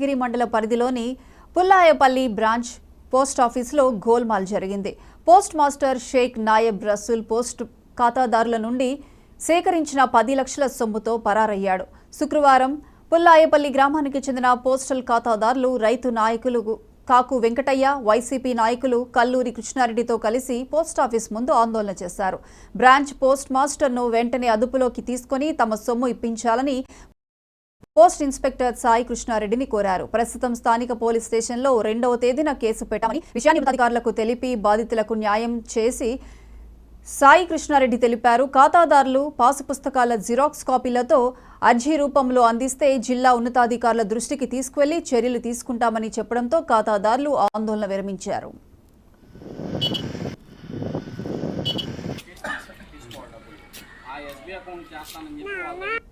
గిరి మండల పరిధిలోని పుల్లాయపల్లి branch post ఆఫీసులో గోల్మాల్ జరిగింది. Post master Sheikh Nayab Rasool post ఖాతాదారుల నుండి సేకరించిన 10 లక్షల సొమ్ముతో పరారయ్యాడు. శుక్రవారం పుల్లాయపల్లి గ్రామానికి చెందిన పోస్టల్ ఖాతాదారులు రైతు నాయకులు కాకు వెంకటయ్య, వైసీపీ నాయకులు కల్లూరి కృష్ణారెడ్డితో కలిసి పోస్టాఫీస్ ముందు ఆందోళన చేశారు. బ్రాంచ్ పోస్ట్ మాస్టర్ను వెంటనే అదుపులోకి తీసుకుని తమ సొమ్ము ఇప్పించాలని పోస్ట్ ఇన్స్పెక్టర్ సాయి కృష్ణారెడ్డిని కోరారు. ప్రస్తుతం స్థానిక పోలీస్ స్టేషన్లో 2వ తేదీన కేసు పెట్టామని విషయాన్ని అధికారులకు తెలిపి బాధితులకు న్యాయం చేసి సాయి కృష్ణారెడ్డి తెలిపారు. ఖాతాదారులు పాసు పుస్తకాల జిరాక్స్ కాపీలతో అర్జీ రూపంలో అందిస్తే జిల్లా ఉన్నతాధికారుల దృష్టికి తీసుకువెళ్లి చర్యలు తీసుకుంటామని చెప్పడంతో ఖాతాదారులు ఆందోళన విరమించారు. ఆ ఎస్బీ అకౌంట్ చేస్తానని చెప్పి